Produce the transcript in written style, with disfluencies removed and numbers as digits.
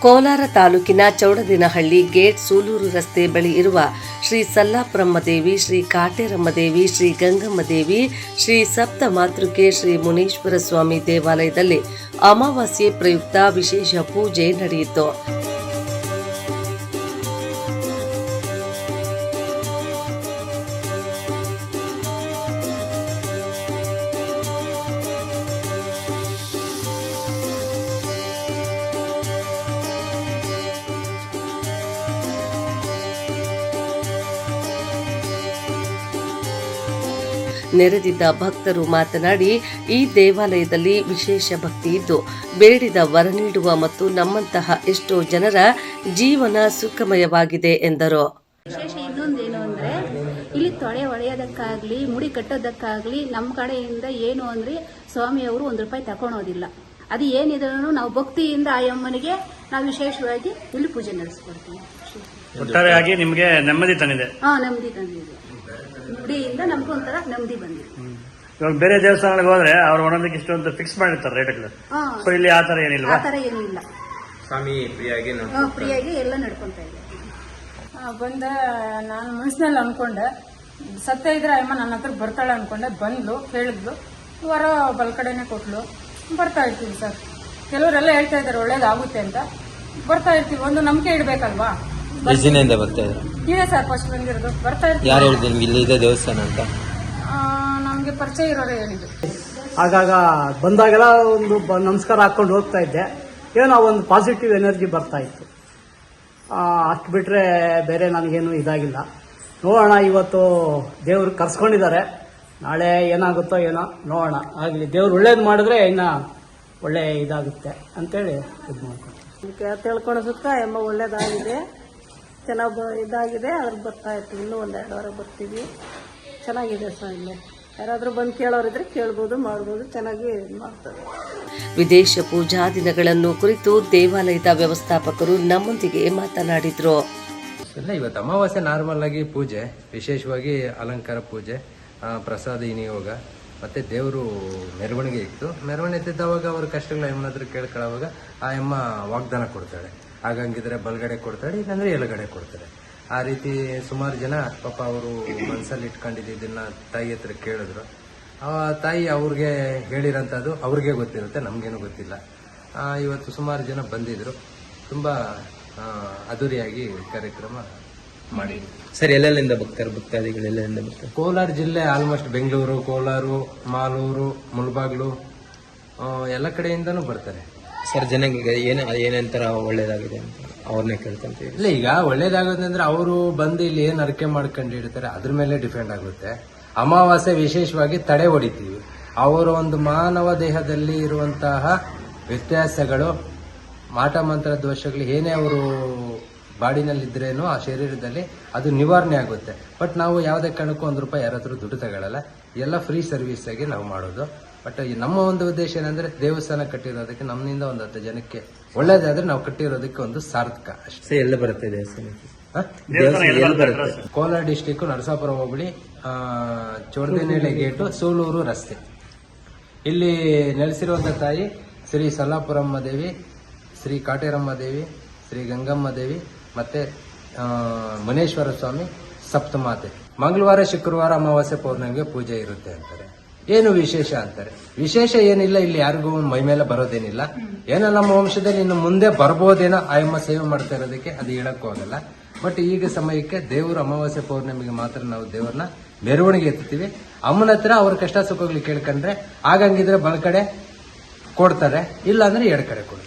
ಕೋಲಾರ ತಾಲೂಕಿನ ಚೌಡದಿನಹಳ್ಳಿ ಗೇಟ್ ಸೂಲೂರು ರಸ್ತೆ ಬಳಿ ಇರುವ ಶ್ರೀ ಸಲ್ಲಾಪುರಮ್ಮ ದೇವಿ, ಶ್ರೀ ಕಾಟೇರಮ್ಮ ದೇವಿ, ಶ್ರೀ ಗಂಗಮ್ಮ ದೇವಿ, ಶ್ರೀ ಸಪ್ತ ಮಾತೃಕೆ ಶ್ರೀ ಮುನೇಶ್ವರ ಸ್ವಾಮಿ ದೇವಾಲಯದಲ್ಲಿ ಅಮಾವಾಸ್ಯೆ ಪ್ರಯುಕ್ತ ವಿಶೇಷ ಪೂಜೆ ನಡೆಯಿತು. ನೆರೆದಿದ್ದ ಭಕ್ತರು ಮಾತನಾಡಿ, ಈ ದೇವಾಲಯದಲ್ಲಿ ವಿಶೇಷ ಭಕ್ತಿ ಇದ್ದು ಬೇಡಿದ ವರ ನೀಡುವ ಮತ್ತು ನಮ್ಮಂತಹ ಎಷ್ಟೋ ಜನರ ಜೀವನ ಸುಖಮಯವಾಗಿದೆ ಎಂದರು. ವಿಶೇಷ ಇನ್ನೊಂದೇನು ಅಂದ್ರೆ, ಇಲ್ಲಿ ತೊಳೆ ಹೊಳೆಯೋದಕ್ಕಾಗ್ಲಿ ಮುಡಿ ಕಟ್ಟೋದಕ್ಕಾಗ್ಲಿ ನಮ್ಮ ಕಡೆಯಿಂದ ಏನು ಅಂದ್ರೆ ಸ್ವಾಮಿಯವರು ₹1 ತಗೊಳೋದಿಲ್ಲ. ಅದು ಏನಿದ್ರು ನಾವು ಭಕ್ತಿಯಿಂದ ಆ ಅಮ್ಮನಿಗೆ ನಾವು ವಿಶೇಷವಾಗಿ ಇಲ್ಲಿ ಪೂಜೆ ನಡೆಸ್ಕೊಡ್ತೀವಿ. ಒಟ್ಟಾರೆಯಾಗಿ ನಿಮಗೆ ನೆಮ್ಮದಿ ತಂದಿದೆ. ನೆಮ್ಮದಿ ತಂದಿದೆ. ಮುಡಿಯಿಂದ ನಮ್ಗೆ ಒಂಥರ ನೆಮ್ಮದಿ ಬಂದಿದೆ. ಇವಾಗ ಬೇರೆ ದೇವಸ್ಥಾನಗಳಿಗೆ ಹೋದ್ರೆ ಅವ್ರು ಒಂದೊಂದಕ್ಕೆ ಇಷ್ಟು ಅಂತ ಫಿಕ್ಸ್ ಮಾಡಿರ್ತಾರೆ ರೇಟ್ಗಳು. ಸೊ ಇಲ್ಲಿ ಆ ತರ ಏನಿಲ್ಲ. ಆ ತರ ಏನೂ ಇಲ್ಲ. ಸ್ವಾಮಿ ಫ್ರೀಯಾಗಿ ಎಲ್ಲ ನಡ್ಕೊಂತ ಇದೆ. ಬಂದ ನಾನು ಮನಸ್ಸಿನಲ್ಲಿ ಅನ್ಕೊಂಡೆ, ಸತ್ಯ ಇದ್ರೆ ಅಮ್ಮ ನನ್ನ ಹತ್ರ ಬರ್ತಾಳೆ ಅನ್ಕೊಂಡೆ. ಬಂದ್ಲು, ಕೇಳಿದ್ಲು, ವರ ಬಲ್ಕಡೆನೆ ಕೊಟ್ಲು. ಬರ್ತಾ ಇರ್ತೀವಿ ಸರ್. ಕೆಲವರೆಲ್ಲ ಹೇಳ್ತಾ ಇದ್ದಾರೆ ಒಳ್ಳೇದಾಗುತ್ತೆ ಅಂತ. ಬರ್ತಾ ಇರ್ತೀವಿ, ಒಂದು ನಂಬಿಕೆ ಇಡ್ಬೇಕಲ್ವಾ. ಬರ್ತಾ ಇದ್ರು ಇದೆ ಸರ್, ಫಸ್ಟ್ ಬಂದಿರೋದು. ಬರ್ತಾ ಇರ್ತೀವಿ. ಯಾರು ಹೇಳಿದ್ರು ನಿಮ್ಗೆ ಇಲ್ಲಿ ಇದೆ ದೇವಸ್ಥಾನ ಅಂತ? ನಮ್ಗೆ ಪರಿಚಯ ಇರೋರೇ ಹೇಳಿದ್ರು. ಆಗಾಗ ಬಂದಾಗೆಲ್ಲ ಒಂದು ನಮಸ್ಕಾರ ಹಾಕೊಂಡು ಹೋಗ್ತಾ ಇದ್ದೆ. ಏನೋ ಒಂದು ಪಾಸಿಟಿವ್ ಎನರ್ಜಿ ಬರ್ತಾ ಇತ್ತು. ಅಷ್ಟು ಬಿಟ್ರೆ ಬೇರೆ ನನಗೇನು ಇದಾಗಿಲ್ಲ. ನೋಡೋಣ, ಇವತ್ತು ದೇವ್ರು ಕರ್ಸ್ಕೊಂಡಿದ್ದಾರೆ. ನಾಳೆ ಏನಾಗುತ್ತೋ ಏನೋ ನೋಡೋಣ. ಆಗಲಿ, ದೇವ್ರು ಒಳ್ಳೇದು ಮಾಡಿದ್ರೆ ಇನ್ನ ಒಳ್ಳೆ ಇದಾಗುತ್ತೆ ಅಂತೇಳಿ ಇದು ಮಾಡ್ಕೊಂಡು ತಿಳ್ಕೊಳೋದಕ್ಕ ಎಂಬ ಒಳ್ಳೇದಾಗಿದೆ, ಚೆನ್ನಾಗಿ ಇದಾಗಿದೆ. ಅದ್ರ ಬರ್ತಾ ಇರ್ತೀವಿ. ಇನ್ನೂ 1-2 ವಾರ ಬರ್ತೀವಿ. ಚೆನ್ನಾಗಿದೆ ಸರ್. ಇಲ್ಲಿ ಯಾರಾದ್ರೂ ಬಂದು ಕೇಳೋರಿದ್ರೆ ಕೇಳ್ಬೋದು, ಮಾಡ್ಬೋದು. ಚೆನ್ನಾಗಿ ಮಾಡ್ತಾರೆ. ವಿದೇಶ ಪೂಜಾ ದಿನಗಳನ್ನು ಕುರಿತು ದೇವಾಲಯದ ವ್ಯವಸ್ಥಾಪಕರು ನಮ್ಮೊಂದಿಗೆ ಮಾತನಾಡಿದ್ರು. ಇವತ್ತು ಅಮಾವಾಸ್ಯೆ ನಾರ್ಮಲ್ ಆಗಿ ಪೂಜೆ, ವಿಶೇಷವಾಗಿ ಅಲಂಕಾರ ಪೂಜೆ, ಪ್ರಸಾದ ವಿನಿಯೋಗ, ಮತ್ತೆ ದೇವರು ಮೆರವಣಿಗೆ ಇತ್ತು. ಮೆರವಣಿಗೆ ಎತ್ತಿದ್ದವಾಗ ಅವ್ರ ಕಷ್ಟಗಳ ಏನಾದ್ರೂ ಕೇಳ್ಕೊಳ್ಳೋವಾಗ ಆ ಅಮ್ಮ ವಾಗ್ದಾನ ಕೊಡ್ತಾಳೆ. ಆಗಂಗಿದ್ರೆ ಬಲಗಡೆ ಕೊಡ್ತಾಳೆ, ಇಲ್ಲಾಂದ್ರೆ ಎಡಗಡೆ ಕೊಡ್ತಾರೆ. ಆ ರೀತಿ ಸುಮಾರು ಜನ ಪಾಪ ಅವರು ಮನಸ್ಸಲ್ಲಿ ಇಟ್ಕೊಂಡಿದ್ದನ್ನ ತಾಯಿ ಹತ್ರ ಕೇಳಿದ್ರು. ಆ ತಾಯಿ ಅವ್ರಿಗೆ ಹೇಳಿರೋಂಥದ್ದು ಅವ್ರಿಗೆ ಗೊತ್ತಿರುತ್ತೆ, ನಮಗೇನು ಗೊತ್ತಿಲ್ಲ. ಇವತ್ತು ಸುಮಾರು ಜನ ಬಂದಿದ್ರು. ತುಂಬಾ ಅದ್ದೂರಿಯಾಗಿ ಕಾರ್ಯಕ್ರಮ ಮಾಡಿದ್ವಿ. ಸರ್, ಎಲ್ಲೆಲ್ಲಿಂದ ಭಕ್ತಾದಿಗಳು ಎಲ್ಲೆಲ್ಲಿಂದ ಬರ್ತಾರೆ? ಕೋಲಾರ ಜಿಲ್ಲೆ ಆಲ್ಮೋಸ್ಟ್ ಬೆಂಗಳೂರು, ಕೋಲಾರ, ಮಾಲೂರು, ಮುಳಬಾಗ್ಲು ಎಲ್ಲ ಕಡೆಯಿಂದನೂ ಬರ್ತಾರೆ. ಸರ್, ಜನಗಳಿಗೆ ಏನೇನಂತರ ಒಳ್ಳೇದಾಗಿದೆ ಅಂತ ಅವ್ರನ್ನೇ ಕೇಳ್ಕೊಂತೀವಿ. ಇಲ್ಲ, ಈಗ ಒಳ್ಳೇದಾಗುತ್ತೆ ಅಂದ್ರೆ ಅವರು ಬಂದು ಇಲ್ಲಿ ಏನ್ ಅರಿಕೆ ಮಾಡ್ಕೊಂಡು ಇಡ್ತಾರೆ ಅದ್ರ ಮೇಲೆ ಡಿಪೆಂಡ್ ಆಗುತ್ತೆ. ಅಮಾವಾಸ್ಯೆ ವಿಶೇಷವಾಗಿ ತಡೆ ಹೊಡಿತೀವಿ. ಅವರ ಒಂದು ಮಾನವ ದೇಹದಲ್ಲಿ ಇರುವಂತಹ ವ್ಯತ್ಯಾಸಗಳು, ಮಾಟ ಮಂತ್ರ ದೋಷಗಳು ಏನೇ ಅವರು ಬಾಡಿನಲ್ಲಿದ್ರೇನು ಆ ಶರೀರದಲ್ಲಿ ಅದು ನಿವಾರಣೆ ಆಗುತ್ತೆ. ಬಟ್ ನಾವು ಯಾವುದೇ ಕಾರಣಕ್ಕೂ ₹1 ಯಾರಾದ್ರೂ ದುಡ್ಡು ತಗೊಳ್ಳಲ್ಲ. ಎಲ್ಲ ಫ್ರೀ ಸರ್ವಿಸ್ ಆಗಿ ನಾವು ಮಾಡೋದು. ಬಟ್ ನಮ್ಮ ಒಂದು ಉದ್ದೇಶ ಏನಂದ್ರೆ ದೇವಸ್ಥಾನ ಕಟ್ಟಿರೋದಕ್ಕೆ ನಮ್ಮಿಂದ ಒಂದು 10 ಜನಕ್ಕೆ ಒಳ್ಳೇದಾದ್ರೆ ನಾವು ಕಟ್ಟಿರೋದಕ್ಕೆ ಒಂದು ಸಾರ್ಥಕ ಅಷ್ಟೇ. ಎಲ್ಲ ಬರುತ್ತೆ ದೇವಸ್ಥಾನಕ್ಕೆ? ಕೋಲಾರ ಡಿಸ್ಟಿಕ್ ನರಸಾಪುರ ಹೋಬಳಿ, ಚೌಡದಿನಹಳ್ಳಿ ಗೇಟು, ಸೂಲೂರು ರಸ್ತೆ. ಇಲ್ಲಿ ನೆಲೆಸಿರುವಂತಹ ತಾಯಿ ಶ್ರೀ ಸಲ್ಲಾಪುರಮ್ಮ ದೇವಿ, ಶ್ರೀ ಕಾಟೇರಮ್ಮ ದೇವಿ, ಶ್ರೀ ಗಂಗಮ್ಮ ದೇವಿ, ಮತ್ತೆ ಮುನೇಶ್ವರ ಸ್ವಾಮಿ, ಸಪ್ತಮಾತೆ. ಮಂಗಳವಾರ, ಶುಕ್ರವಾರ, ಅಮಾವಾಸ್ಯೆ, ಪೌರ್ಣಮಿಗೆ ಪೂಜೆ ಇರುತ್ತೆ ಅಂತಾರೆ. ಏನು ವಿಶೇಷ ಅಂತಾರೆ? ವಿಶೇಷ ಏನಿಲ್ಲ. ಇಲ್ಲಿ ಯಾರಿಗೂ ಮೈ ಮೇಲೆ ಬರೋದೇನಿಲ್ಲ. ಏನೋ ನಮ್ಮ ವಂಶದಲ್ಲಿ ಇನ್ನು ಮುಂದೆ ಬರ್ಬೋದೇನೋ ಆಯಮ್ಮ ಸೇವೆ ಮಾಡ್ತಾ ಇರೋದಕ್ಕೆ ಅದು ಹೇಳಕ್ಕೂ ಆಗಲ್ಲ. ಬಟ್ ಈಗ ಸಮಯಕ್ಕೆ ದೇವರು ಅಮಾವಾಸ್ಯೆ ಪೌರ್ಣಮಿಗೆ ಮಾತ್ರ ನಾವು ದೇವರನ್ನ ಮೆರವಣಿಗೆ ಎತ್ತುತ್ತೀವಿ. ಅಮ್ಮನ ಹತ್ರ ಅವ್ರ ಕಷ್ಟ ಸುಖಗಳು ಕೇಳ್ಕೊಂಡ್ರೆ ಆಗಂಗಿದ್ರೆ ಬಲಕಡೆ ಕೊಡ್ತಾರೆ, ಇಲ್ಲ ಅಂದ್ರೆ ಎಡಕಡೆ ಕೊಡ್ತಾರೆ.